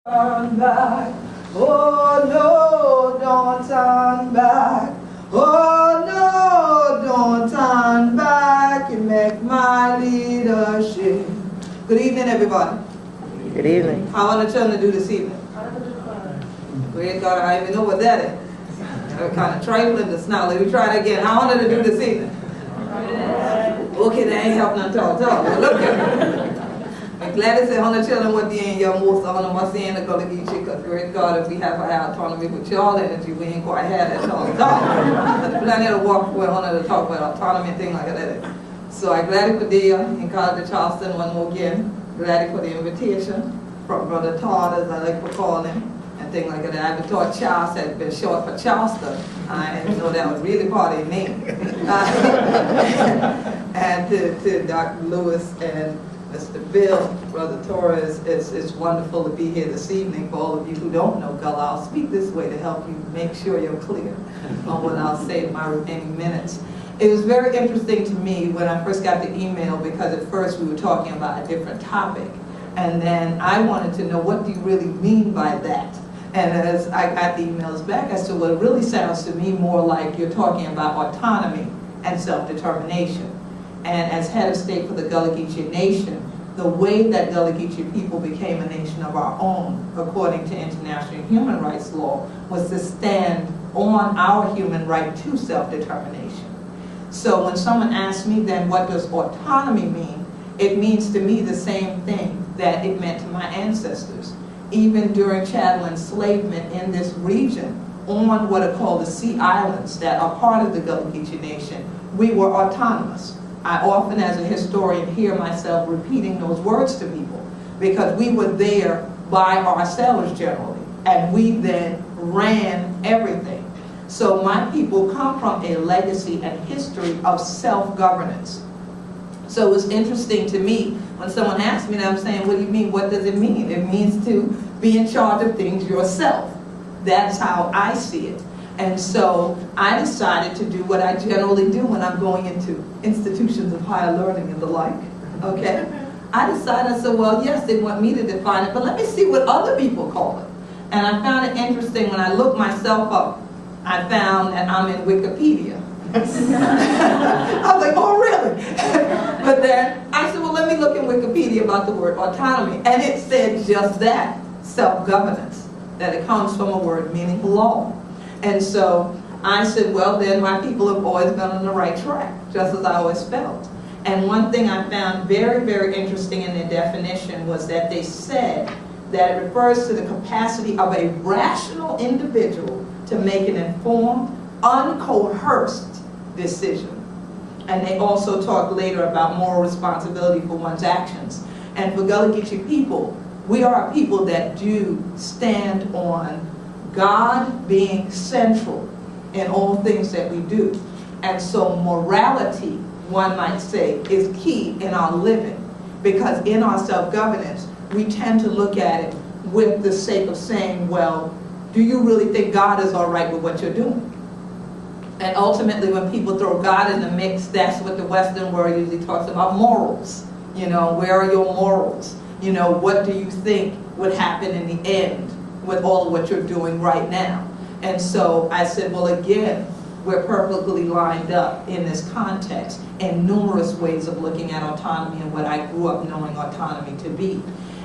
Turn back, oh no, don't turn back. Oh no, don't turn back. You make my leadership. Good evening, everybody. Good evening. How are the children do this evening? Great God, I even know what that is. They're kind of trifling just now. Let me try it again. How are they to do this evening? Okay, they ain't helping at all. Well, look at me. I'm glad to say, how the children what the end your most on what's the end of Gullah Geechee, because great God, if we have our autonomy with y'all energy, we ain't quite had that all. There's plenty of walk where on to talk about autonomy and things like that. So I'm glad for the in College of Charleston one more again. Glad for the invitation from Brother Torres, I like to call him, and things like that. I've been taught Charles had been short for Charleston. I didn't know that was really part of his name. And to Dr. Lewis and Mr. Bill, Brother Torres, it's wonderful to be here this evening. For all of you who don't know Gullah, I'll speak this way to help you make sure you're clear on what I'll say in my remaining minutes. It was very interesting to me when I first got the email, because at first we were talking about a different topic, and then I wanted to know, what do you really mean by that? And as I got the emails back, I said, well, it really sounds to me more like you're talking about autonomy and self-determination. And as head of state for the Gullah Geechee Nation, the way that Gullah Geechee people became a nation of our own, according to international human rights law, was to stand on our human right to self-determination. So when someone asks me then, what does autonomy mean? It means to me the same thing that it meant to my ancestors. Even during chattel enslavement in this region, on what are called the Sea Islands that are part of the Gullah Geechee Nation, we were autonomous. I often, as a historian, hear myself repeating those words to people, because we were there by ourselves generally, and we then ran everything. So my people come from a legacy and history of self-governance. So it was interesting to me when someone asked me that, I'm saying, what do you mean? What does it mean? It means to be in charge of things yourself. That's how I see it. And so I decided to do what I generally do when I'm going into institutions of higher learning and the like, okay? I decided, I said, well, yes, they want me to define it, but let me see what other people call it. And I found it interesting when I looked myself up, I found that I'm in Wikipedia. I was like, oh, really? But then I said, well, let me look in Wikipedia about the word autonomy. And it said just that, self-governance, that it comes from a word meaning law. And so I said, well, then my people have always been on the right track, just as I always felt. And one thing I found very, very interesting in their definition was that they said that it refers to the capacity of a rational individual to make an informed, uncoerced decision. And they also talk later about moral responsibility for one's actions. And for Gullah Geechee people, we are a people that do stand on God being central in all things that we do. And so morality, one might say, is key in our living, because in our self-governance, we tend to look at it with the sake of saying, well, do you really think God is all right with what you're doing? And ultimately, when people throw God in the mix, that's what the Western world usually talks about, morals. You know, where are your morals? You know, what do you think would happen in the end with all of what you're doing right now? And so I said, well, again, we're perfectly lined up in this context in numerous ways of looking at autonomy and what I grew up knowing autonomy to be.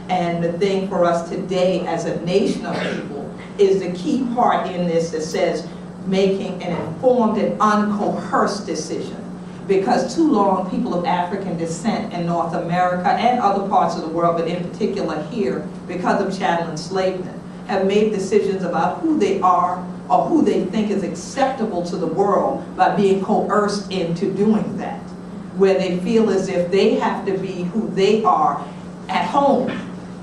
And the thing for us today as a nation of people is the key part in this that says making an informed and uncoerced decision. Because too long, people of African descent in North America and other parts of the world, but in particular here, because of chattel enslavement, have made decisions about who they are or who they think is acceptable to the world by being coerced into doing that, where they feel as if they have to be who they are at home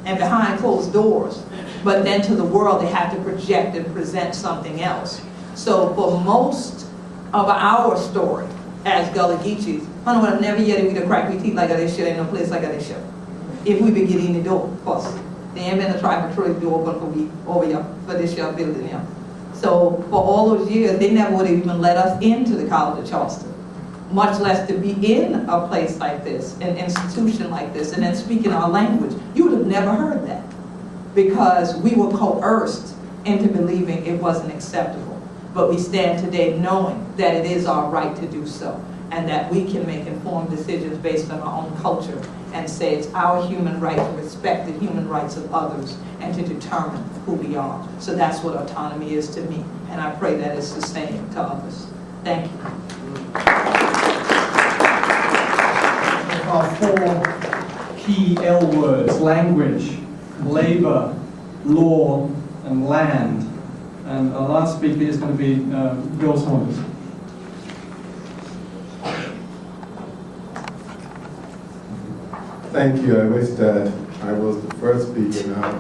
and behind closed doors, but then to the world they have to project and present something else. So for most of our story as Gullah Geechees, I don't want to never yet we to crack we teeth like this shit, ain't no place like this shit. If we be getting in the door, of course. They ain't been a tribal trade door open for we over here for this year building here. So for all those years, they never would have even let us into the College of Charleston, much less to be in a place like this, an institution like this, and then speaking our language. You would have never heard that. because we were coerced into believing it wasn't acceptable. But we stand today knowing that it is our right to do so, and that we can make informed decisions based on our own culture and say it's our human right to respect the human rights of others and to determine who we are. So that's what autonomy is to me, and I pray that it's the same to others. Thank you. Our 4 key L words: language, labor, law, and land. And our last speaker is going to be Bill Saunders. Thank you. I wish that I was the first speaker now.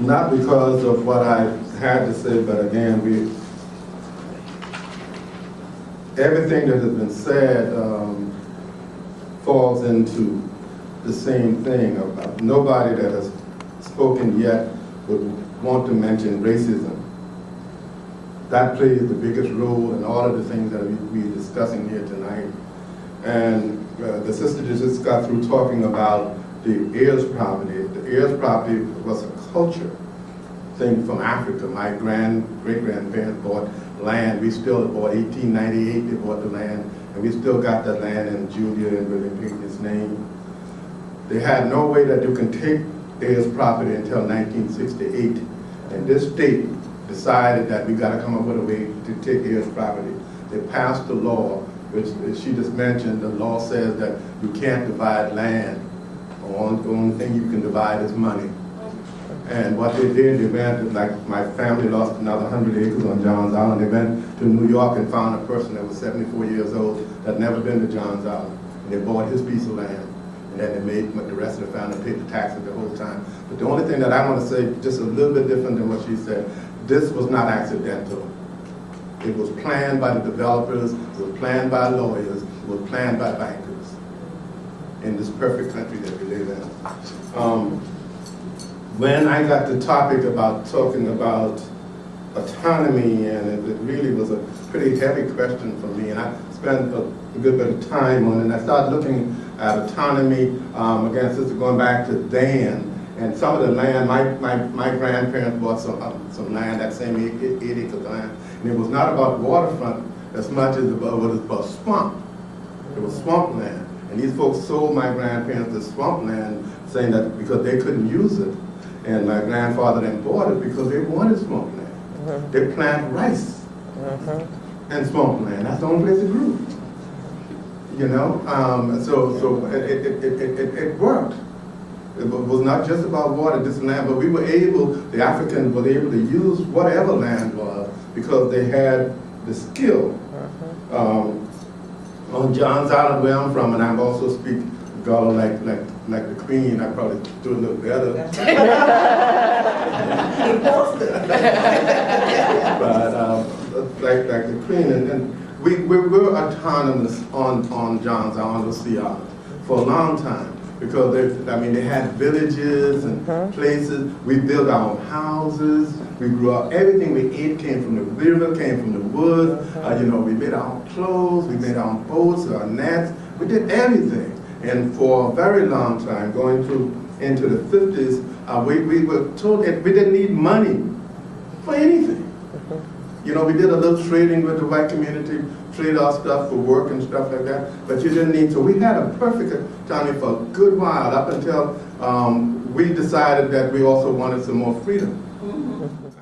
Not because of what I had to say, but again, everything that has been said falls into the same thing. Nobody that has spoken yet would want to mention racism. That plays the biggest role in all of the things that we're discussing here tonight. And the sister just got through talking about the heirs property. The heirs property was a culture thing from Africa. My great-grandparents bought land. We still bought 1898, they bought the land, and we still got that land in Julia and William Pinckney's name. They had no way that you can take heirs property until 1968. And this state decided that we got to come up with a way to take heirs property. They passed the law, which she just mentioned. The law says that you can't divide land. The only thing you can divide is money. And what they did, they went, like my family lost another 100 acres on Johns Island. They went to New York and found a person that was 74 years old that had never been to Johns Island. And they bought his piece of land. And then they made the rest of the family pay the taxes the whole time. But the only thing that I want to say, just a little bit different than what she said, this was not accidental. It was planned by the developers, it was planned by lawyers, it was planned by bankers in this perfect country that we live in. When I got the topic about talking about autonomy, and it really was a pretty heavy question for me, and I spent a good bit of time on it, and I started looking at autonomy, again, since going back to Dan, and some of the land, my grandparents bought some land, that same 8 acres of land, and it was not about waterfront as much as about what is about swamp. It was swamp land, and these folks sold my grandparents the swamp land, saying that because they couldn't use it, and my grandfather then bought it because they wanted swamp land. They plant rice and swamp land. That's the only place it grew. You know, so it worked. It was not just about water, this land, but we were able, the Africans were able to use whatever land was because they had the skill. On Johns Island, where I'm from, and I also speak Gullah like the Queen, I probably do a little better. But like the Queen, and we were autonomous on Johns Island or Sea Island for a long time. Because they had villages and places. We built our own houses. We grew up. Everything we ate came from the river, came from the woods. You know, we made our own clothes. We made our own boats, our nets. We did everything. And for a very long time, going into the 50s, we were told that we didn't need money for anything. You know, we did a little trading with the white community, trade our stuff for work and stuff like that, but you didn't need to. We had a perfect autonomy for a good while, up until we decided that we also wanted some more freedom.